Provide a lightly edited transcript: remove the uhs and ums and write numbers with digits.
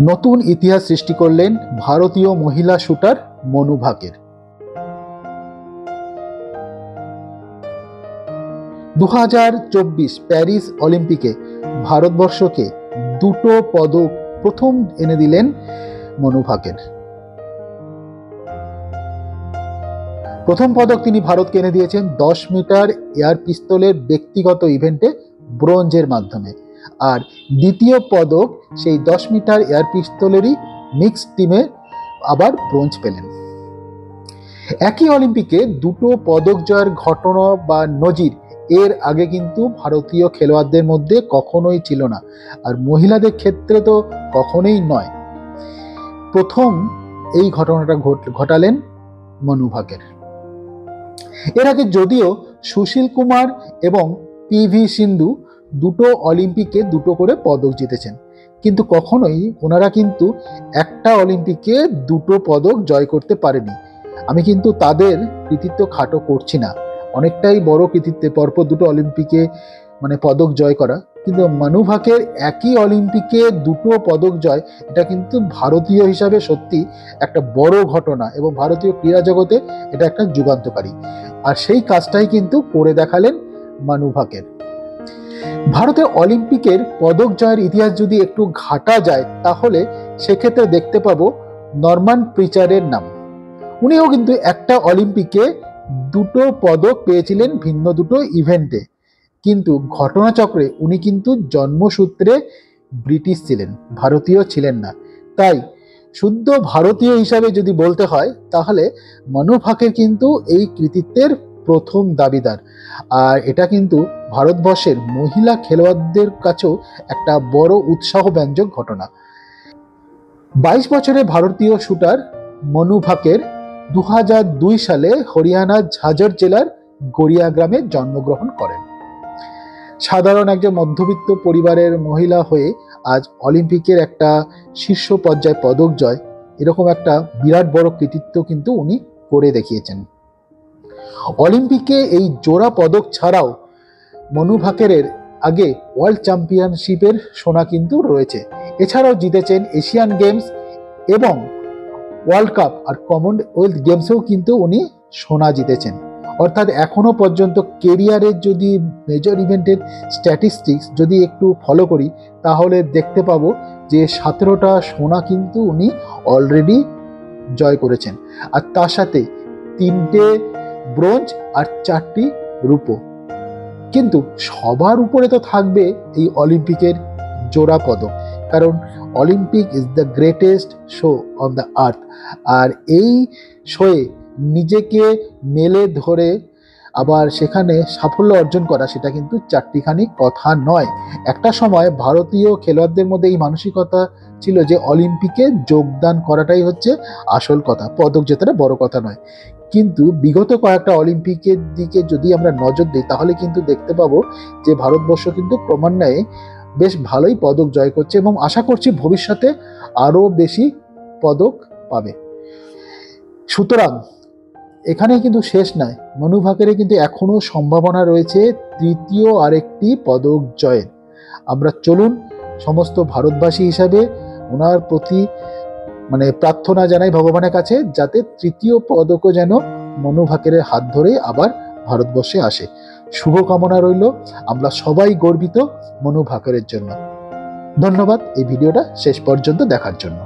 নতুন ইতিহাস সৃষ্টি করলেন ভারতীয় মহিলা শুটার মনু ভাকের। 2024 প্যারিস অলিম্পিকে ভারতবর্ষকে দুটো পদক প্রথম এনে দিলেন মনু ভাকের। প্রথম পদক তিনি ভারতকে এনে দিয়েছেন 10 মিটার এয়ার পিস্তলের ব্যক্তিগত ইভেন্টে ব্রোঞ্জের মাধ্যমে, আর দ্বিতীয় পদক সেই 10 মিটার এয়ার পিস্তলেরই মিক্সড টিমে আবার ব্রোঞ্জ পেলেন। একই অলিম্পিকে দুটো পদক জয়ের ঘটনা বা নজির এর আগে কিন্তু ভারতীয় খেলোয়াড়দের মধ্যে কখনোই ছিল না, আর মহিলাদের ক্ষেত্রে তো কখনোই নয়। প্রথম এই ঘটনাটা ঘটালেন মনু ভাকের। এর আগে যদিও সুশীল কুমার এবং পিভি সিন্ধু দুটো অলিম্পিকে দুটো করে পদক জিতেছেন, কিন্তু কখনোই ওনারা কিন্তু একটা অলিম্পিকে দুটো পদক জয় করতে পারেনি। আমি কিন্তু তাদের কৃতিত্ব খাটো করছি না, অনেকটাই বড় কৃতিত্বে পরপর দুটো অলিম্পিকে পদক জয় করা, কিন্তু মনু ভাকের একই অলিম্পিকে দুটো পদক জয়, এটা কিন্তু ভারতীয় হিসাবে সত্যি একটা বড় ঘটনা এবং ভারতীয় ক্রীড়া জগতে এটা একটা যুগান্তকারী। আর সেই কাজটাই কিন্তু করে দেখালেন মনু ভাকের। ভারতের অলিম্পিকের পদক জয়ের ইতিহাস যদি একটু ঘাটা যায় তাহলে সেক্ষেত্রে দেখতে পাবো নরমান প্রিচারের নাম। উনিও কিন্তু একটা অলিম্পিকে দুটো পদক পেয়েছিলেন ভিন্ন দুটো ইভেন্টে, কিন্তু ঘটনাচক্রে উনি কিন্তু জন্মসূত্রে ব্রিটিশ ছিলেন, ভারতীয় ছিলেন না। তাই শুদ্ধ ভারতীয় হিসাবে যদি বলতে হয় তাহলে মনু ভাকের কিন্তু এই কৃতিত্বের প্রথম দাবিদার, আর এটা কিন্তু ভারতবর্ষের মহিলা খেলোয়াড়দের কাছেও একটা বড় উৎসাহব্যঞ্জক ঘটনা। 22 বছরের ভারতীয় শুটার মনু ভাকের 2002 সালে হরিয়ানার ঝাজর জেলার গড়িয়া গ্রামে জন্মগ্রহণ করেন। সাধারণ একজন মধ্যবিত্ত পরিবারের মহিলা হয়ে আজ অলিম্পিকের একটা শীর্ষ পর্যায়ে পদক জয়, এরকম একটা বিরাট বড় কৃতিত্ব কিন্তু উনি করে দেখিয়েছেন। অলিম্পিকে এই জোড়া পদক ছাড়াও মনু ভাকের আগে ওয়ার্ল্ড চ্যাম্পিয়নশিপের সোনা কিন্তু রয়েছে। এছাড়াও জিতেছেন এশিয়ান গেমস এবং ওয়ার্ল্ড কাপ আর কমনওয়েলথ গেমসেও কিন্তু উনি সোনা জিতেছেন। অর্থাৎ এখনো পর্যন্ত কেরিয়ারের যদি মেজর ইভেন্টের স্ট্যাটিস্টিক্স যদি একটু ফলো করি তাহলে দেখতে পাবো যে 17টা সোনা কিন্তু উনি অলরেডি জয় করেছেন, আর তার সাথে 3টে ব্রোঞ্জ আর 4টি রূপো। কিন্তু সবার উপরে তো থাকবে এই অলিম্পিকের জোড়া পদক, কারণ Olympic is the greatest show on the earth. আর এই শোয়ে নিজেকে মেলে ধরে আবার সেখানে সাফল্য অর্জন করা, সেটা কিন্তু চারটিখানি কথা নয়। একটা সময় ভারতীয় খেলোয়াড়দের মধ্যে এই মানসিকতা ছিল যে অলিম্পিকে যোগদান করাটাই হচ্ছে আসল কথা, পদক জেতাটা বড় কথা নয়। কিন্তু বিগত কয়েকটা অলিম্পিকের দিকে যদি আমরা নজর দিই তাহলে কিন্তু দেখতে পাবো যে ভারতবর্ষ কিন্তু ক্রমান্বয়ে বেশ ভালোই পদক জয় করছে এবং আশা করছি ভবিষ্যতে আরও বেশি পদক পাবে। সুতরাং এখানে কিন্তু শেষ নয়, মনু ভাকের কিন্তু এখনো সম্ভাবনা রয়েছে তৃতীয় আরেকটি পদক জয়ের। আমরা চলুন সমস্ত ভারতবাসী হিসাবে ওনার প্রতি প্রার্থনা জানাই ভগবানের কাছে, যাতে তৃতীয় পদকও যেন মনু ভাকের হাত ধরে আবার ভারতবর্ষে আসে। শুভকামনা রইল, আমরা সবাই গর্বিত মনু ভাকের জন্য। ধন্যবাদ এই ভিডিওটা শেষ পর্যন্ত দেখার জন্য।